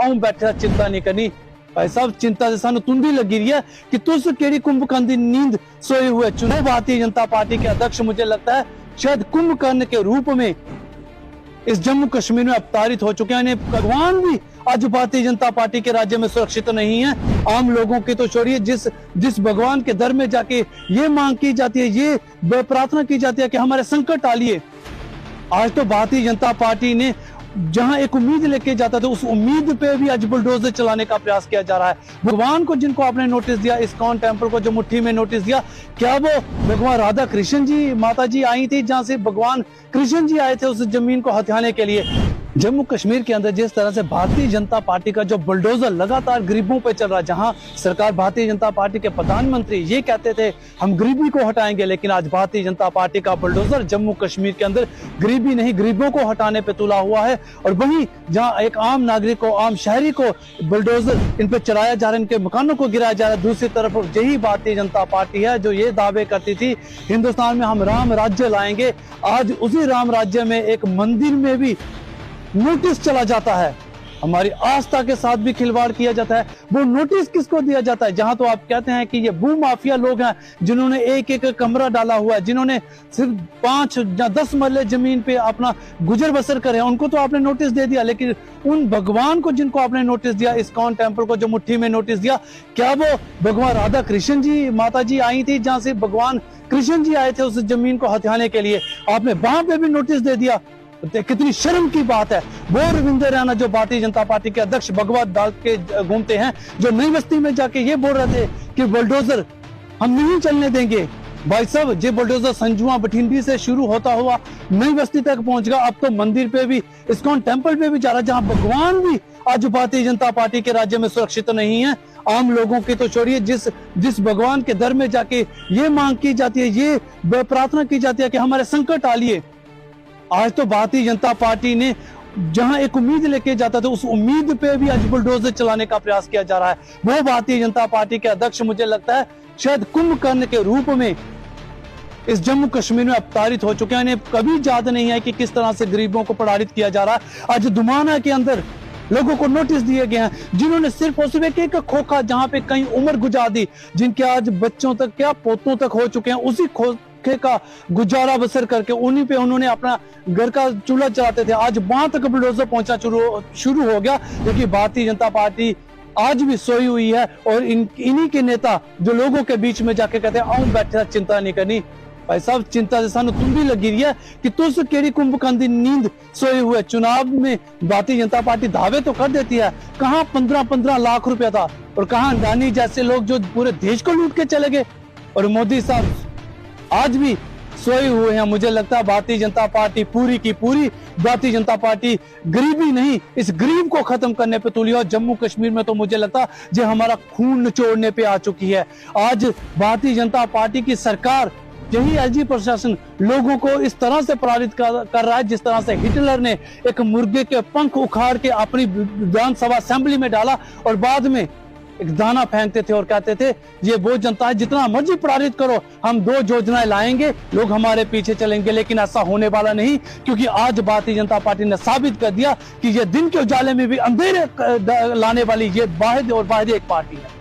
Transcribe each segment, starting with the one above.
आऊं बैठा चिंता नहीं करनी। भाई साहब चिंता से सानू तुंदी लगी रही है कि तुस केड़ी कुंभकर्ण दी नींद सोए हुए चुनाव। भारतीय जनता पार्टी के अध्यक्ष मुझे लगता है शायद कुंभकर्ण के रूप में इस जम्मू कश्मीर में अवतारित हो चुके हैं। भगवान भी आज भारतीय जनता पार्टी के राज्य में सुरक्षित नहीं है। आम लोगों की तो छोड़िए, जिस भगवान के दर में जाके ये मांग की जाती है, ये प्रार्थना की जाती है कि हमारे संकट टालिए, आज तो भारतीय जनता पार्टी ने जहां एक उम्मीद लेके जाता था उस उम्मीद पे भी आज बुलडोजर चलाने का प्रयास किया जा रहा है। भगवान को जिनको आपने नोटिस दिया, इस्कॉन टेम्पल को जो मुट्ठी में नोटिस दिया, क्या वो भगवान राधा कृष्ण जी माता जी आई थी जहां से भगवान कृष्ण जी आए थे उस जमीन को हथियाने के लिए? जम्मू कश्मीर के अंदर जिस तरह से भारतीय जनता पार्टी का जो बुलडोजर लगातार गरीबों पे चल रहा है, जहां सरकार भारतीय जनता पार्टी के प्रधानमंत्री ये कहते थे हम गरीबी को हटाएंगे, लेकिन आज भारतीय जनता पार्टी का बुलडोजर जम्मू कश्मीर के अंदर गरीबी नहीं गरीबों को हटाने पे तुला हुआ है। और वहीं जहां एक आम नागरिक को, आम शहरी को बुलडोजर इन पे चलाया जा रहा है, इनके मकानों को गिराया जा रहा है, दूसरी तरफ यही भारतीय जनता पार्टी है जो ये दावे करती थी हिंदुस्तान में हम राम राज्य लाएंगे। आज उसी राम राज्य में एक मंदिर में भी नोटिस चला जाता है, हमारी आस्था के साथ भी खिलवाड़ किया जाता है। वो नोटिस किसको दिया जाता है? जहां तो आप कहते हैं कि ये भू माफिया लोग हैं जिन्होंने एक एक कमरा डाला हुआ है, जिन्होंने सिर्फ 5 या 10 मरले जमीन पे अपना गुजर बसर करे, उनको तो आपने नोटिस दे दिया। लेकिन उन भगवान को जिनको आपने नोटिस दिया, इस्कॉन टेम्पल को जो मुट्ठी में नोटिस दिया, क्या वो भगवान राधा कृष्ण जी माता जी आई थी जहां से भगवान कृष्ण जी आए थे उस जमीन को हथियाने के लिए? आपने वहां पे भी नोटिस दे दिया। कितनी शर्म की बात है। वो रविंद्र रैना जो भारतीय जनता पार्टी के अध्यक्ष भगवत डाल के घूमते हैं, जो नई बस्ती में जाके ये बोल रहे थे कि बुलडोजर हम नहीं चलने देंगे। भाई साहब ये बुलडोजर संजुआ बठिंडी से शुरू होता हुआ नई बस्ती तक पहुंच गया, अब तो मंदिर पे भी, इस्कॉन टेम्पल पे भी जा रहा है, जहां भगवान भी आज भारतीय जनता पार्टी के राज्य में सुरक्षित नहीं है। आम लोगों की तो छोड़िए, जिस भगवान के दर में जाके ये मांग की जाती है, ये प्रार्थना की जाती है कि हमारे संकट टालिए, आज तो भारतीय जनता पार्टी ने जहां एक उम्मीद लेके जाता था उस उम्मीद पे भी आज बुलडोजर चलाने का प्रयास किया जा रहा है। वो भारतीय जनता पार्टी के अध्यक्ष मुझे लगता है शायद कुंभकर्ण के रूप में इस जम्मू कश्मीर में अवतारित हो चुके हैं। इन्हें कभी याद नहीं है कि किस तरह से गरीबों को प्रताड़ित किया जा रहा है। आज दुमाना के अंदर लोगों को नोटिस दिए गए हैं जिन्होंने सिर्फ और सिर्फ एक खोखा, जहां पे कई उम्र गुजार दी, जिनके आज बच्चों तक क्या पोतों तक हो चुके हैं, उसी खोखे का गुजारा बसर करके उन्हीं पे उन्होंने अपना घर का चूल्हा चलाते थे। आज वहां तक बुलडोजर पहुंचना शुरू हो गया। देखिए भारतीय जनता पार्टी आज भी सोई हुई है और इन्हीं के नेता जो लोगों के बीच में जाके कहते हैं आऊं बैठा चिंता नहीं करनी। भाई साहब चिंता से सानू तुंदी लगी रही है कि तुस केड़ी कुंभकर्ण दी नींद सोए हुए। चुनाव में भारतीय जनता पार्टी दावे तो कर देती है, कहां 15-15 लाख रुपया था और कहां अंडानी जैसे लोग जो पूरे देश को लूट के चले गए। और मोदी साहब आज भी सोए हुए हैं। मुझे लगता है भारतीय जनता पार्टी पूरी की पूरी भारतीय जनता पार्टी गरीबी नहीं, इस गरीब को खत्म करने पे तुली। और जम्मू कश्मीर में तो मुझे लगता है जो हमारा खून निचोड़ने पे आ चुकी है। आज भारतीय जनता पार्टी की सरकार, यही एलजी प्रशासन लोगों को इस तरह से प्रताड़ित कर रहा है जिस तरह से हिटलर ने एक मुर्गे के पंख उखाड़ के अपनी विधानसभा असेंबली में डाला और बाद में एक दाना फेंकते थे और कहते थे ये वो जनता है, जितना मर्जी प्रताड़ित करो, हम 2 योजनाएं लाएंगे, लोग हमारे पीछे चलेंगे। लेकिन ऐसा होने वाला नहीं, क्योंकि आज भारतीय जनता पार्टी ने साबित कर दिया कि ये दिन के उजाले में भी अंधेरे लाने वाली ये वाहिद और वाहिद एक पार्टी है।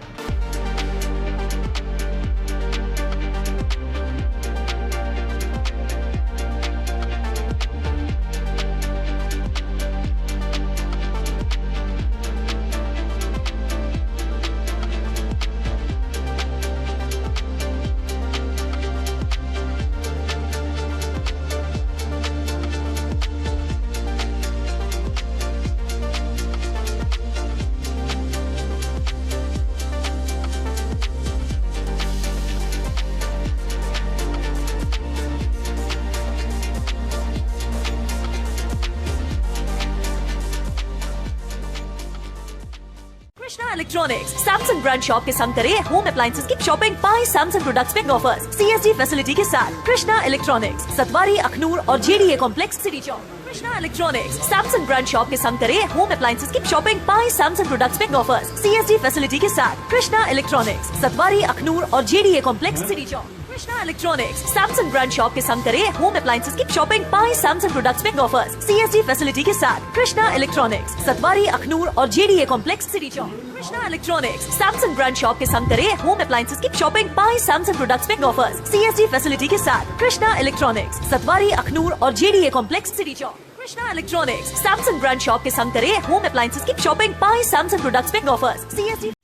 Krishna electronics Samsung brand shop के संग करें होम अप्लायंसेज की शॉपिंग, पाए सैमसंग प्रोडक्ट्स पे ऑफर्स CSD फैसिलिटी के साथ। कृष्णा इलेक्ट्रॉनिक्स, सतवारी, अखनूर और JDA complex, city Chowk. Krishna electronics Samsung brand shop के संग करें होम अप्लायंसेज की शॉपिंग, पाए सैमसंग प्रोडक्ट्स पे ऑफर्स CSD फैसिलिटी के साथ। कृष्णा इलेक्ट्रॉनिक्स, सतवारी, अखनूर और JDA complex, city Chowk. Krishna electronics Samsung brand shop के संग करें होम अप्लायंसेस की शॉपिंग बाय सैमसंग प्रोडक्ट्स में ऑफर्स CSD फैसिलिटी के साथ। कृष्णा इलेक्ट्रॉनिक्स सतवारी अखनूर और JDA complex city Chowk. Krishna electronics Samsung brand shop के संग करें होम अप्लायंसेस की शॉपिंग बाय सैमसंग प्रोडक्ट्स में ऑफर्स CSD फैसिलिटी के साथ। कृष्णा इलेक्ट्रॉनिक्स सतवारी अखनूर और JDA complex city Chowk. Krishna electronics Samsung brand shop के संग करें होम अप्लायंसेस की शॉपिंग बाय सैमसंग प्रोडक्ट्स में ऑफर्स CSD।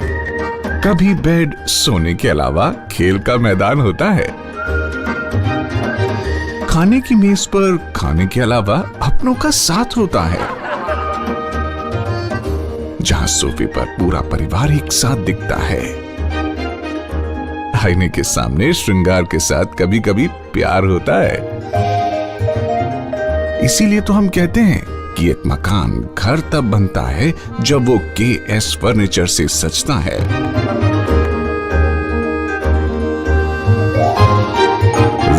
कभी बेड सोने के अलावा खेल का मैदान होता है, खाने की मेज पर खाने के अलावा अपनों का साथ होता है, जहां सोफे पर पूरा परिवार एक साथ दिखता है। आईने के सामने श्रृंगार के साथ कभी कभी प्यार होता है। इसीलिए तो हम कहते हैं कि एक मकान घर तब बनता है जब वो KS फर्नीचर से सजता है।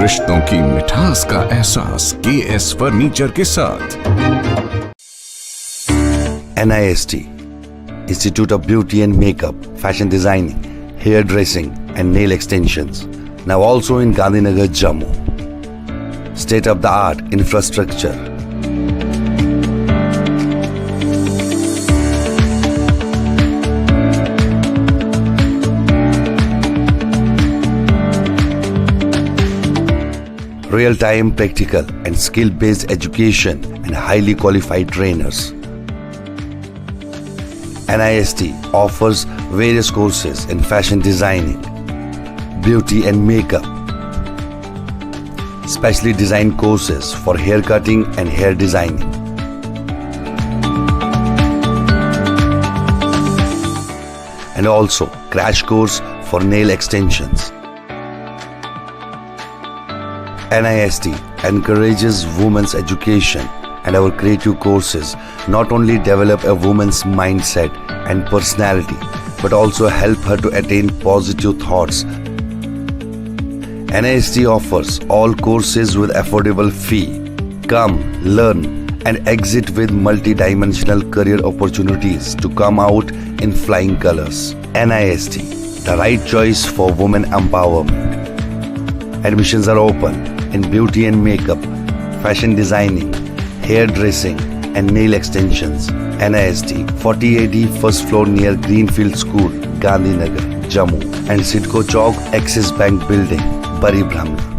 रिश्तों की मिठास का एहसास KS फर्नीचर के साथ। NIST, Institute of Beauty and Makeup, Fashion Designing, Hair Dressing and Nail Extensions. Now also in Gandhinagar, Jammu. State-of-the-art infrastructure. Real-time practical and skill-based education and highly qualified trainers. NIST offers various courses in fashion designing, beauty and makeup, specially designed courses for hair cutting and hair designing. And also crash course for nail extensions. NIST encourages women's education, and our creative courses not only develop a woman's mindset and personality but also help her to attain positive thoughts. NIST offers all courses with affordable fee. Come, learn and exit with multi-dimensional career opportunities to come out in flying colors. NIST, the right choice for women empowerment. Admissions are open in beauty and makeup, fashion designing, hair dressing and nail extensions. NIST 40AD first floor near Greenfield School, Gandhinagar, Jammu and Sidco Chowk, Axis Bank Building, Bari Brahman.